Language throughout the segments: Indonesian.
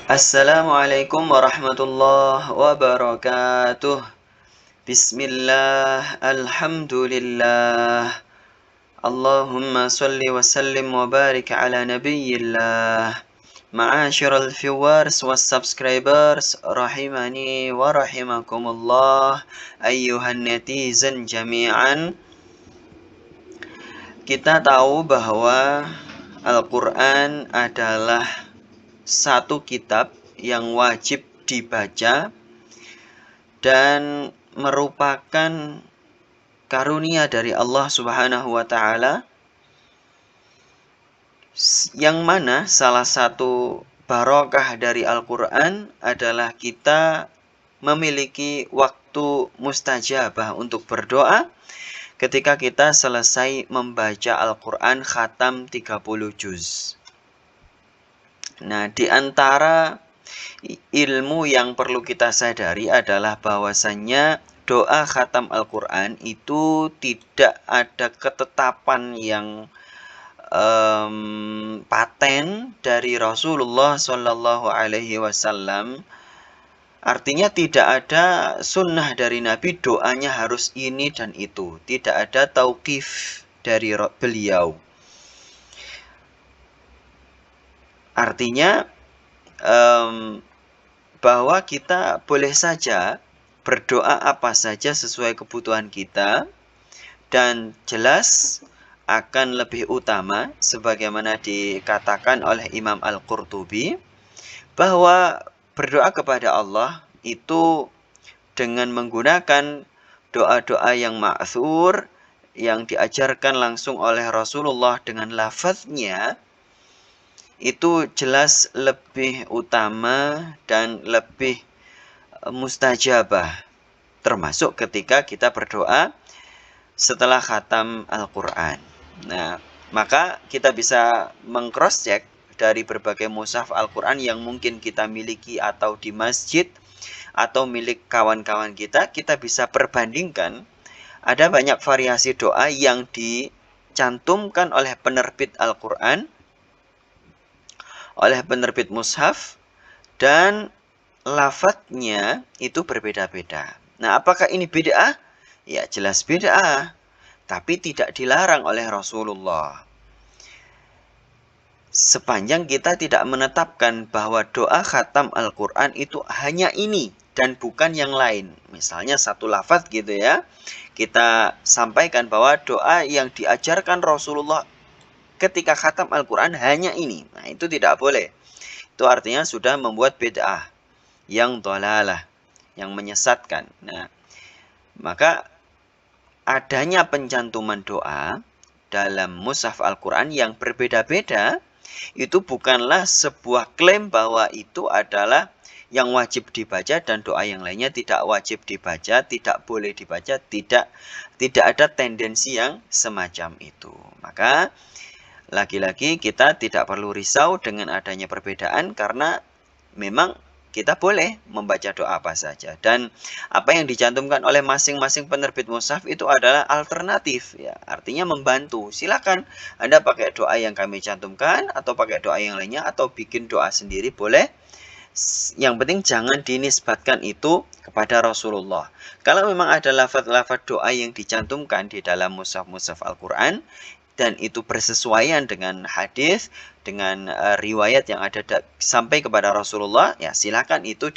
Assalamualaikum warahmatullahi wabarakatuh. Bismillah, alhamdulillah. Allahumma salli wa sallim wa barik ala nabiyyillah. Ma'asyiral viewers wa subscribers rahimani wa rahimakumullah, ayyuhan netizen jami'an. Kita tahu bahwa Al-Quran adalah satu kitab yang wajib dibaca dan merupakan karunia dari Allah Subhanahu wa taala, yang mana salah satu barokah dari Al-Quran adalah kita memiliki waktu mustajabah untuk berdoa ketika kita selesai membaca Al-Quran khatam 30 juz. Nah, di antara ilmu yang perlu kita sadari adalah bahwasannya doa khatam Al-Quran itu tidak ada ketetapan yang paten dari Rasulullah Shallallahu Alaihi Wasallam. Artinya tidak ada sunnah dari Nabi doanya harus ini dan itu. Tidak ada tauqif dari beliau. Artinya bahwa kita boleh saja berdoa apa saja sesuai kebutuhan kita, dan jelas akan lebih utama sebagaimana dikatakan oleh Imam Al-Qurtubi bahwa berdoa kepada Allah itu dengan menggunakan doa-doa yang ma'thur yang diajarkan langsung oleh Rasulullah dengan lafaznya itu jelas lebih utama dan lebih mustajabah, termasuk ketika kita berdoa setelah khatam Al-Quran. Nah, maka kita bisa meng-cross-check dari berbagai mushaf Al-Quran yang mungkin kita miliki atau di masjid atau milik kawan-kawan kita, kita bisa perbandingkan. Ada banyak variasi doa yang dicantumkan oleh penerbit Al-Quran, oleh penerbit mushaf, dan lafadznya itu berbeda-beda. Nah, apakah ini bid'ah? Ya, jelas bid'ah, tapi tidak dilarang oleh Rasulullah. Sepanjang kita tidak menetapkan bahwa doa khatam Al-Quran itu hanya ini dan bukan yang lain. Misalnya satu lafadz gitu ya, kita sampaikan bahwa doa yang diajarkan Rasulullah ketika khatam Al-Quran hanya ini. Nah, itu tidak boleh. Itu artinya sudah membuat bid'ah yang dhalalah, yang menyesatkan. Nah, maka adanya pencantuman doa dalam mushaf Al-Quran yang berbeda-beda itu bukanlah sebuah klaim bahwa itu adalah yang wajib dibaca dan doa yang lainnya tidak wajib dibaca, tidak boleh dibaca, tidak ada tendensi yang semacam itu. Maka lagi-lagi kita tidak perlu risau dengan adanya perbedaan, karena memang kita boleh membaca doa apa saja, dan apa yang dicantumkan oleh masing-masing penerbit mushaf itu adalah alternatif ya, artinya membantu. Silakan Anda pakai doa yang kami cantumkan atau pakai doa yang lainnya atau bikin doa sendiri boleh. Yang penting jangan dinisbatkan itu kepada Rasulullah. Kalau memang ada lafaz-lafaz doa yang dicantumkan di dalam mushaf-mushaf Al-Quran dan itu bersesuaian dengan hadis, dengan riwayat yang ada sampai kepada Rasulullah, ya silakan itu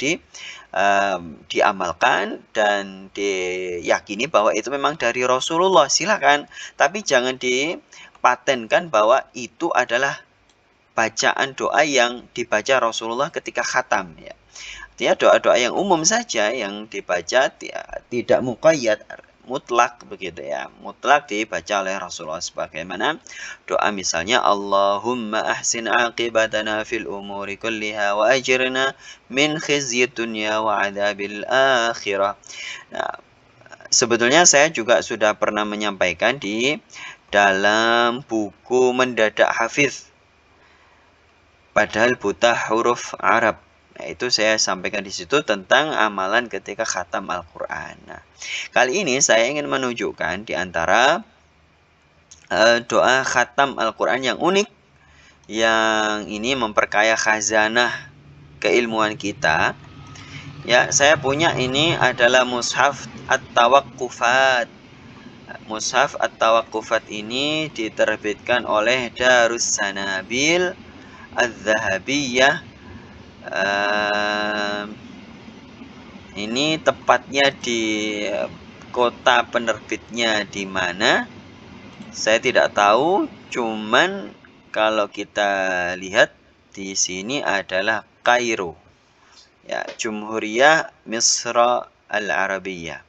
diamalkan dan diyakini bahwa itu memang dari Rasulullah, silakan. Tapi jangan dipatenkan bahwa itu adalah bacaan doa yang dibaca Rasulullah ketika khatam ya. Artinya doa-doa yang umum saja yang dibaca, tidak muqayyad, mutlak begitu ya, mutlak dibaca oleh Rasulullah, sebagaimana doa misalnya Allahumma ahsin aqibatana fil umuri kulliha wa ajirna min khizyid dunya wa adzabil akhirah. Nah, sebetulnya saya juga sudah pernah menyampaikan di dalam buku Mendadak Hafiz padahal buta huruf Arab. Nah, itu saya sampaikan di situ tentang amalan ketika khatam Al-Quran. Nah, kali ini saya ingin menunjukkan di antara doa khatam Al-Quran yang unik, yang ini memperkaya khazanah keilmuan kita. Ya, saya punya ini adalah Mushaf At-Tawaqqufat. Mushaf At-Tawaqqufat ini diterbitkan oleh Darus Sanabil Az-Zahabiyah. Ini tepatnya di kota penerbitnya di mana saya tidak tahu, cuman kalau kita lihat di sini adalah Kairo. Ya, Jumhuriyah Misra Al-Arabiyah.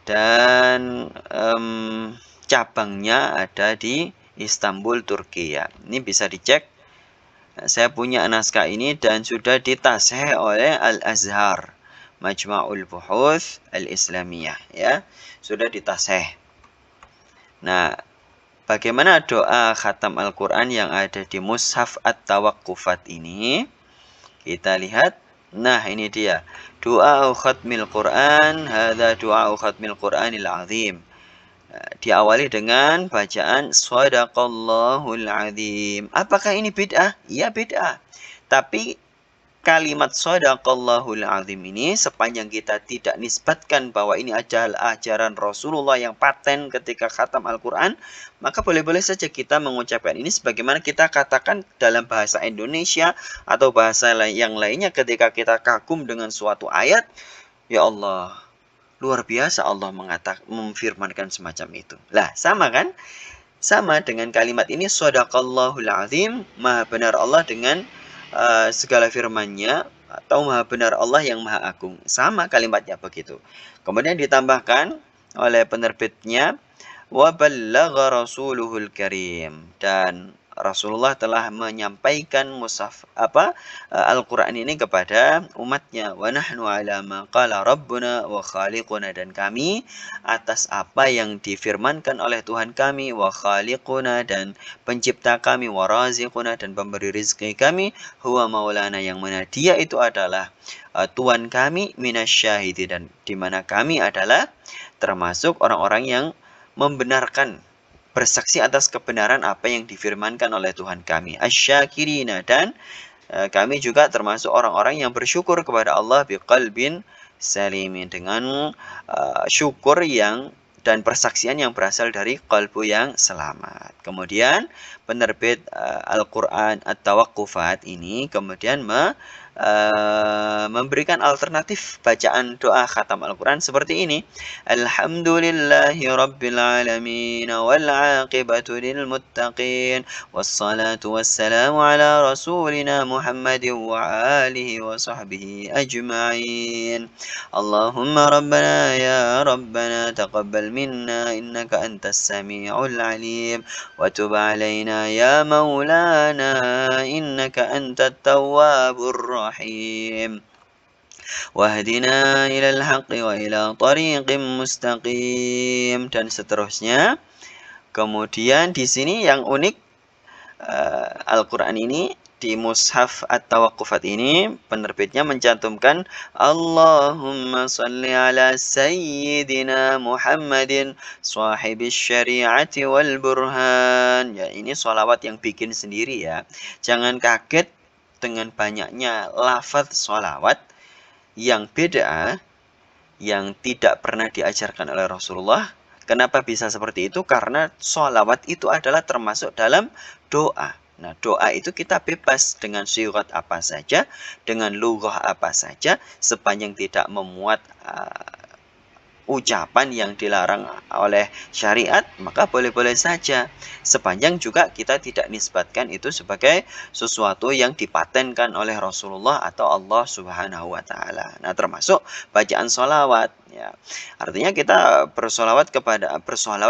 Dan cabangnya ada di Istanbul, Turki ya. Ini bisa dicek. Saya punya naskah ini dan sudah ditasih oleh Al-Azhar, Majma'ul Buhuth Al-Islamiyah ya. Sudah ditasih. Nah, bagaimana doa khatam Al-Quran yang ada di Mushaf At-Tawaqqufat ini? Kita lihat. Nah, ini dia. Doa khatmil Quran. Hadza doa khatmil Quranil azim. Diawali dengan bacaan Shadaqallahul azim. Apakah ini bid'ah? Iya, bid'ah. Tapi kalimat Shadaqallahul azim ini sepanjang kita tidak nisbatkan bahwa ini adalah ajaran Rasulullah yang paten ketika khatam Al-Quran, maka boleh-boleh saja kita mengucapkan ini sebagaimana kita katakan dalam bahasa Indonesia atau bahasa yang lainnya ketika kita kagum dengan suatu ayat. Ya Allah, luar biasa Allah memfirmankan semacam itu. Lah, sama kan? Sama dengan kalimat ini, Shadaqallahul azim, maha benar Allah dengan segala firman-Nya, atau maha benar Allah yang maha agung. Sama kalimatnya begitu. Kemudian ditambahkan oleh penerbitnya, wa ballagha rasuluhul karim, dan Rasulullah telah menyampaikan Al-Quran ini kepada umatnya. Wa nahnu ala ma qala rabbuna wa khaliquna, dan kami atas apa yang difirmankan oleh Tuhan kami, wa khaliquna, dan pencipta kami, wa raziquna, dan pemberi rezeki kami, huwa maulana, yang mana dia itu adalah Tuhan kami, minasyahidi, dan di mana kami adalah termasuk orang-orang yang membenarkan, bersaksi atas kebenaran apa yang difirmankan oleh Tuhan kami. Asyakirina, dan kami juga termasuk orang-orang yang bersyukur kepada Allah biqalbin salimin, dengan syukur yang dan persaksian yang berasal dari kalbu yang selamat. Kemudian penerbit Al-Quran At-Tawaqqufat ini kemudian memberikan alternatif bacaan doa khatam Al-Quran seperti ini. Alhamdulillahi Rabbil Alamin wal aqibatu lil muttaqin wassalatu wassalamu ala rasulina Muhammadin wa alihi wa sahbihi ajma'in. Allahumma rabbana ya rabbana taqabbal minna innaka antas sami'ul alim wa tub alaina ya maulana innaka antat tawwabur rahim. Wahdina ilal haqqi wa ila tariqim mustaqim, dan seterusnya. Kemudian di sini yang unik, Al-Quran ini di Mushaf At-Tawaqqufat ini penerbitnya mencantumkan Allahumma salli ala sayyidina Muhammadin sahibis syari'ati wal burhan. Ya, ini sholawat yang bikin sendiri ya. Jangan kaget dengan banyaknya lafaz sholawat yang beda, yang tidak pernah diajarkan oleh Rasulullah. Kenapa bisa seperti itu? Karena sholawat itu adalah termasuk dalam doa. Nah, doa itu kita bebas dengan syirat apa saja, dengan lughah apa saja, sepanjang tidak memuat ucapan yang dilarang oleh syariat, maka boleh-boleh saja. Sepanjang juga kita tidak nisbatkan itu sebagai sesuatu yang dipatenkan oleh Rasulullah atau Allah Subhanahu wa Ta'ala. Nah, termasuk bacaan sholawat. Ya. Artinya kita bersolawat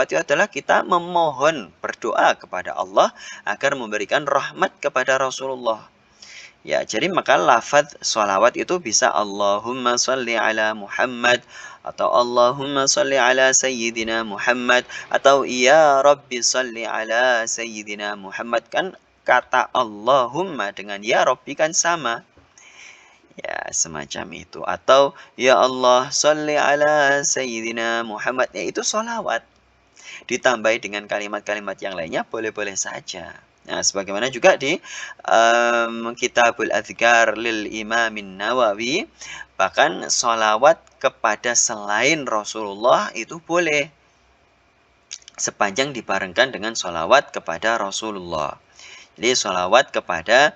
itu adalah kita memohon, berdoa kepada Allah agar memberikan rahmat kepada Rasulullah. Ya, jadi maka lafaz sholawat itu bisa Allahumma sholli ala Muhammad, atau Allahumma sholli ala Sayyidina Muhammad, atau Ya Rabbi sholli ala Sayyidina Muhammad. Kan kata Allahumma dengan Ya Rabbi kan sama. Ya, semacam itu. Atau Ya Allah sholli ala Sayyidina Muhammad. Ya, itu sholawat. Ditambahi dengan kalimat-kalimat yang lainnya boleh-boleh saja. Nah, sebagaimana juga di Kitabul Adhkar lil Imamin Nawawi, bahkan sholawat kepada selain Rasulullah itu boleh, sepanjang dibarengkan dengan sholawat kepada Rasulullah. Jadi sholawat kepada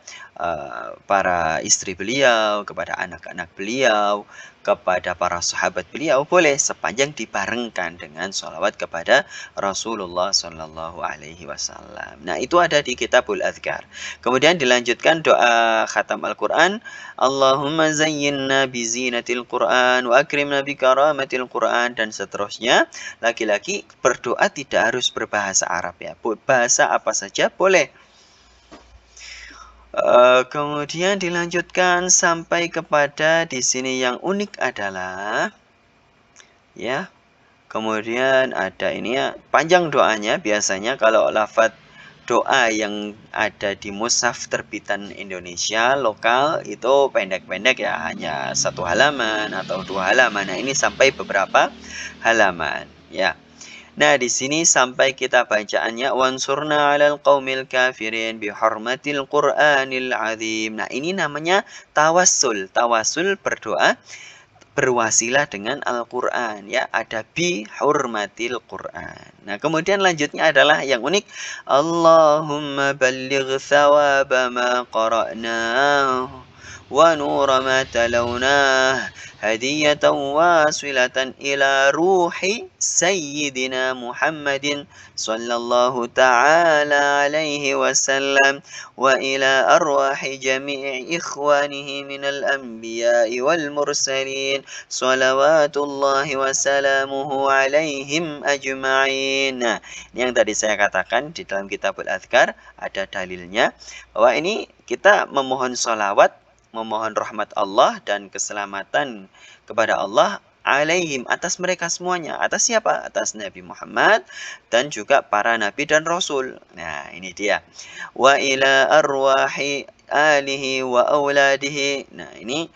para istri beliau, kepada anak-anak beliau, kepada para sahabat beliau boleh, sepanjang dibarengkan dengan sholawat kepada Rasulullah Shallallahu Alaihi Wasallam. Nah, itu ada di Kitabul Adhkar. Kemudian dilanjutkan doa khatam Al-Quran. Allahumma zayyinna bizinatil Quran wa akrimna bikaramatil Quran, dan seterusnya. Lagi-lagi berdoa tidak harus berbahasa Arab ya, bahasa apa saja boleh. Kemudian dilanjutkan sampai kepada di sini yang unik adalah ya. Kemudian ada ini ya, panjang doanya. Biasanya kalau lafadz doa yang ada di mushaf terbitan Indonesia lokal itu pendek-pendek ya, hanya 1 halaman atau 2 halaman. Nah, ini sampai beberapa halaman ya. Nah, di sini sampai kita bacaannya wansurna 'alal qaumil kafirin bihormatil Qur'anil azim. Nah, ini namanya tawassul. Tawassul berdoa berwasilah dengan Al-Qur'an ya, ada bi hurmatil Qur'an. Nah, kemudian lanjutnya adalah yang unik, Allahumma balligh thawaba ma qara'nahu wa nura ma talawnah hadiyatan wasilatan ila ruhi sayyidina Muhammadin sallallahu ta'ala alaihi wasallam wa ila arwahi jami'i ikhwanihi minal anbiya'i wal mursalin salawatullahi wa salamuhu alaihim ajma'in. Nah, ini yang tadi saya katakan di dalam Kitabul Adhkar ada dalilnya bahwa ini kita memohon salawat, memohon rahmat Allah dan keselamatan kepada Allah alaihim, atas mereka semuanya. Atas siapa? Atas Nabi Muhammad dan juga para nabi dan rasul. Nah, ini dia. Wa ila arwahi alihi wa auladihi. Nah, ini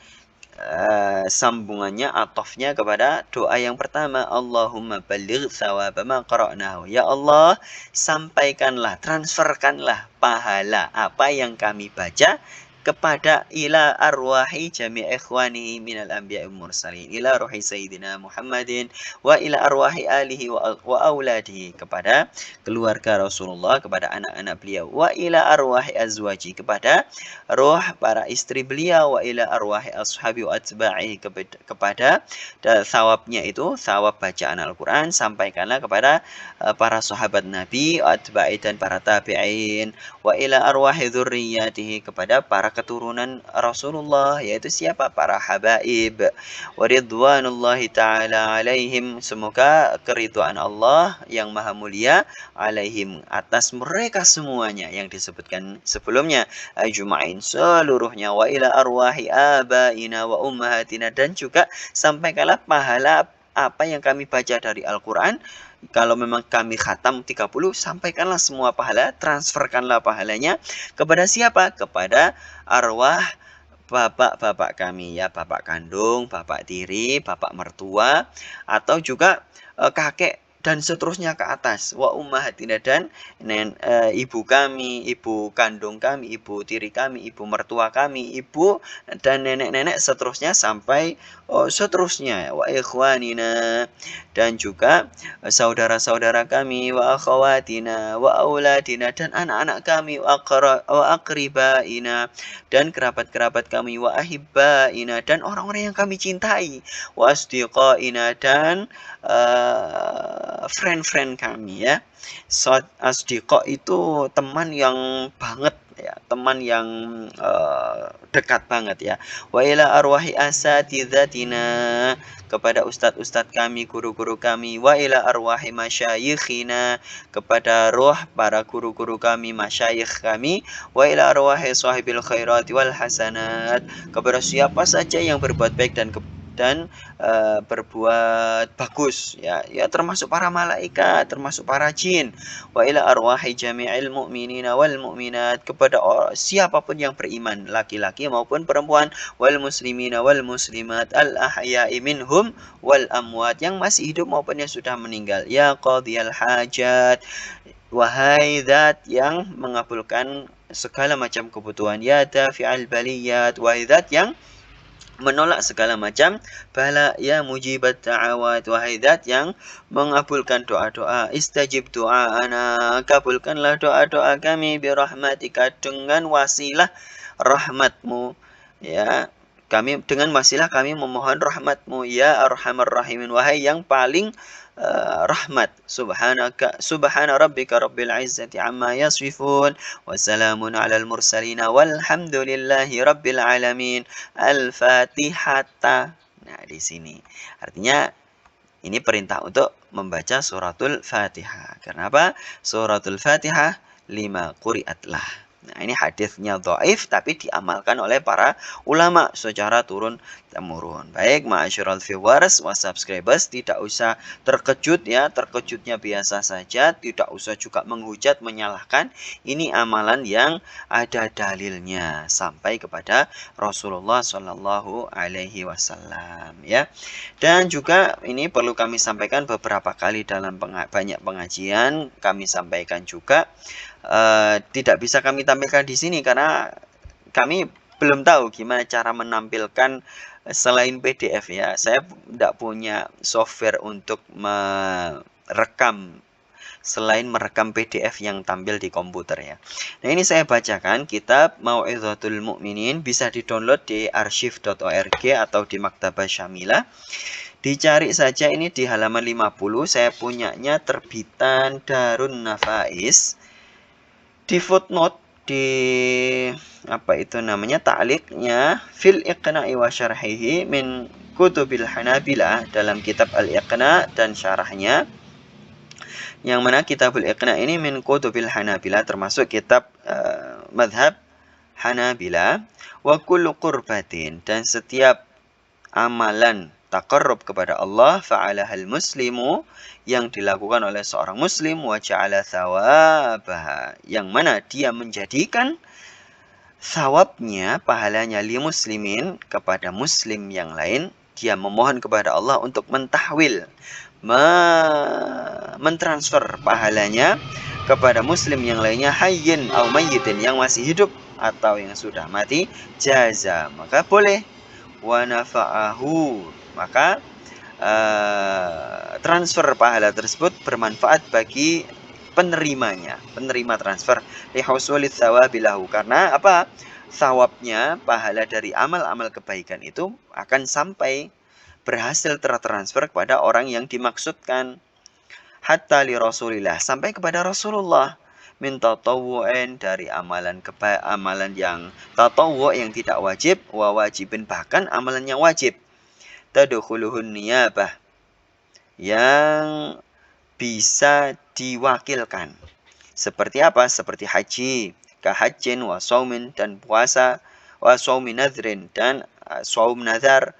sambungannya, atofnya kepada doa yang pertama, Allahumma balligh thawaba ma qara'nahu. Ya Allah, sampaikanlah, transferkanlah pahala apa yang kami baca kepada ila arwahi jami' ikhwani minal anbiya'i mursalin ila ruhi sayyidina Muhammadin wa ila arwahi alihi wa auladihi, kepada keluarga Rasulullah, kepada anak-anak beliau, wa ila arwahi azwaji, kepada roh para istri beliau, wa ila arwahi ashabi wa atba'i, kepada thawabnya itu thawab bacaan Al-Quran sampaikanlah kepada para sahabat Nabi, atba'i dan para tabi'in, wa ila arwahi dzurriyyatihi, kepada para keturunan Rasulullah, yaitu siapa? Para habaib. Wa ridwanullahi ta'ala alaihim, semoga keridhaan Allah yang maha mulia alaihim, atas mereka semuanya yang disebutkan sebelumnya, ajma'in, seluruhnya, wa ila arwahi abaina wa ummahatina, dan juga sampaikanlah pahala apa yang kami baca dari Al-Quran. Kalau memang kami khatam 30, sampaikanlah semua pahala, transferkanlah pahalanya kepada siapa? Kepada arwah bapak-bapak kami ya, bapak kandung, bapak tiri, bapak mertua, atau juga kakek dan seterusnya ke atas. Wa ummahatina, dan ibu kami, ibu kandung kami, ibu tiri kami, ibu mertua kami, ibu dan nenek-nenek seterusnya sampai seterusnya. Wa ikhwanina, dan juga saudara-saudara kami, wa akhawatina wa auladina, dan anak-anak kami, wa aqribaina, dan kerabat-kerabat kami, wa ahibbaina, dan orang-orang yang kami cintai, wa asdiqaina, dan friend-friend kami ya. Asdiqa itu teman yang banget ya, teman yang dekat banget ya. Wa ila arwahi asatidatina, kepada ustadz-ustadz kami, guru-guru kami, wa ila arwahi masyayikhina, kepada roh para guru-guru kami, masyayikh kami, wa ila arwahi sahibil khairati wal hasanat, kepada siapa saja yang berbuat baik dan berbuat bagus ya, termasuk para malaikat, termasuk para jin, wa ila arwahi jami'il mu'minina wal mu'minat, kepada siapapun yang beriman, laki-laki maupun perempuan, wal muslimina wal muslimat al ahya'i minhum wal amwat, yang masih hidup maupun yang sudah meninggal, ya qadhiyal hajat, Wahai zat yang mengabulkan segala macam kebutuhan. Ya dafi'al baliyat. Wahai zat yang menolak segala macam bala. Ya mujibat da'awat. Wahai zat yang mengabulkan doa-doa. Istajib doa'ana. Kabulkanlah doa-doa kami birahmatika dengan wasilah rahmatmu. Ya, kami dengan wasilah kami memohon rahmatmu ya arhamar rahimin. Wahai yang paling rahmat. Subhana rabbika rabbil izzati amma yasifun wa salamun alal mursalin walhamdulillahi rabbil alamin. Al-Fatihata. Nah, di sini artinya ini perintah untuk membaca suratul Fatihah. Karena apa? Suratul Fatihah 5 quri'atlah. Nah, ini hadisnya dhaif tapi diamalkan oleh para ulama secara turun-temurun. Baik, ma'asyiral viewers wa subscribers, tidak usah terkejut ya, terkejutnya biasa saja, tidak usah juga menghujat, menyalahkan. Ini amalan yang ada dalilnya sampai kepada Rasulullah Shallallahu alaihi wasallam ya. Dan juga ini perlu kami sampaikan beberapa kali dalam banyak pengajian, kami sampaikan juga tidak bisa kami tampilkan di sini karena kami belum tahu gimana cara menampilkan selain PDF ya. Saya tidak punya software untuk merekam selain merekam PDF yang tampil di komputer ya. Nah, ini saya bacakan kitab Mau'izatul Mu'minin, bisa di-download di archive.org atau di Maktabah Syamilah. Dicari saja ini di halaman 50, saya punyanya terbitan Darun Nafais. Di footnote, di apa itu namanya, ta'liqnya fil iqna'i wa syarhihi min kutubil Hanabilah, dalam kitab Al-Iqna dan syarahnya, yang mana kitabul Iqna ini min kutubil Hanabilah, termasuk kitab madhab Hanabilah. Wa kullu qurbatin, dan setiap amalan taqarrub kepada Allah fa'alahal muslimu, yang dilakukan oleh seorang muslim, wa ja'ala thawabaha, yang mana dia menjadikan thawabnya, pahalanya, li muslimin, kepada muslim yang lain. Dia memohon kepada Allah untuk mentahwil, mentransfer pahalanya kepada muslim yang lainnya, hayyin au mayyitin, yang masih hidup atau yang sudah mati, jaza, maka boleh, wa nafa'ahu, maka transfer pahala tersebut bermanfaat bagi penerimanya, penerima transfer, lihusulit tsawabilahu, karena apa? Thawabnya, pahala dari amal-amal kebaikan itu akan sampai, berhasil tertransfer kepada orang yang dimaksudkan. Hatta li Rasulillah, sampai kepada Rasulullah, min tatawwu'in, dari amalan amalan yang tatawwu', yang tidak wajib, wa wajibin, bahkan amalan yang wajib, tadkhuluhun niyabah, yang bisa diwakilkan. Seperti apa? Seperti haji, kahajin wa saumin, dan puasa, wa saumi nadhrin, dan saum nazar,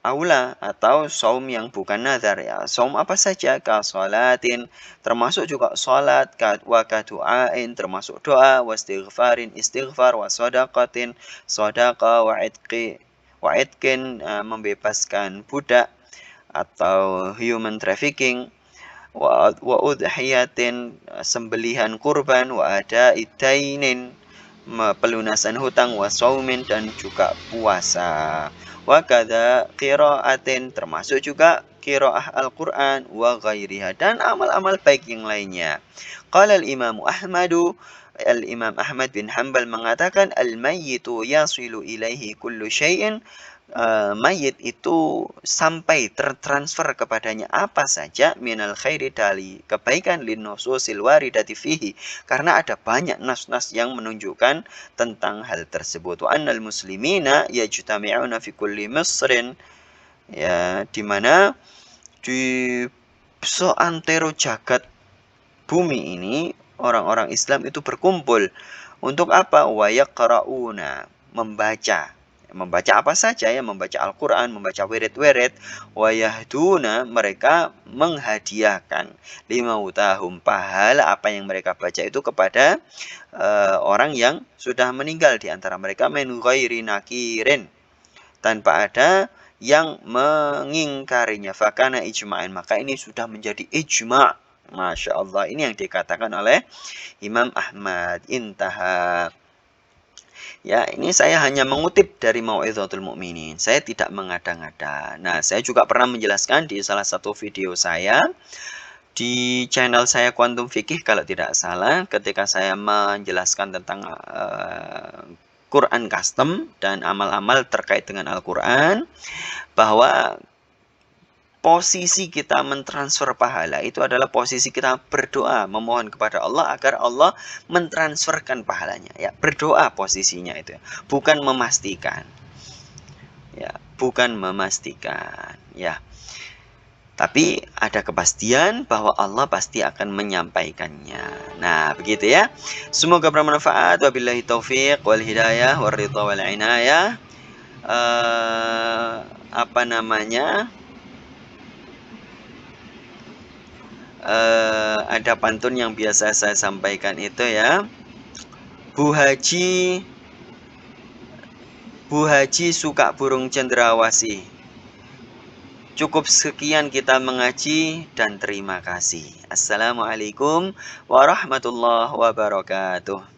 aula, atau saum yang bukan nazar ya. Saum apa saja, ka sholatin, termasuk juga salat, wa kadu'ain, termasuk doa, wa istighfarin, istighfar, wa shadaqatin, shadaqah, wa itqin, membebaskan budak atau human trafficking, wa udhiyatin, sembelihan kurban, wa ada idainin, pelunasan hutang, wa saumin, dan juga puasa, wa kadza qiraatin, termasuk juga qiraah Al-Qur'an, wa ghairiha, dan amal-amal baik yang lainnya. Qala al-Imam Ahmadu, Al-Imam Ahmad bin Hanbal mengatakan, al-mayyitu yasilu ilaihi kullu syai'in, mayit itu sampai tertransfer kepadanya apa saja, minal khairi, dari kebaikan, linususil waridati fihi, karena ada banyak nas-nas yang menunjukkan tentang hal tersebut. Wa annal muslimina yajtami'una fi kulli misrin, ya, dimana di seantero jagat bumi ini orang-orang Islam itu berkumpul untuk apa? Wa yaqra'una, membaca apa saja ya, membaca Al-Quran, membaca wirid-wirid, wa yahduna, mereka menghadiahkan, limautahum, pahala apa yang mereka baca itu kepada orang yang sudah meninggal di antara mereka, min ghairi nakirin, tanpa ada yang mengingkarinya, fakana ijma'in, maka ini sudah menjadi ijma', Masya Allah, ini yang dikatakan oleh Imam Ahmad. Intaha. Ya, ini saya hanya mengutip dari Mau'izatul Mukminin. Saya tidak mengada-ngada. Nah, saya juga pernah menjelaskan di salah satu video saya di channel saya Quantum Fikih kalau tidak salah, ketika saya menjelaskan tentang Quran custom dan amal-amal terkait dengan Al-Quran, bahwa posisi kita mentransfer pahala itu adalah posisi kita berdoa, memohon kepada Allah agar Allah mentransferkan pahalanya. Ya, berdoa posisinya itu, bukan memastikan. Ya, bukan memastikan. Ya. Tapi ada kepastian bahwa Allah pasti akan menyampaikannya. Nah, begitu ya. Semoga bermanfaat. Wabillahi taufiq wal hidayah wal ridha wal inayah. Apa namanya? Ada pantun yang biasa saya sampaikan itu ya. Bu Haji suka burung cendrawasih. Cukup sekian kita mengaji dan terima kasih. Assalamualaikum warahmatullahi wabarakatuh.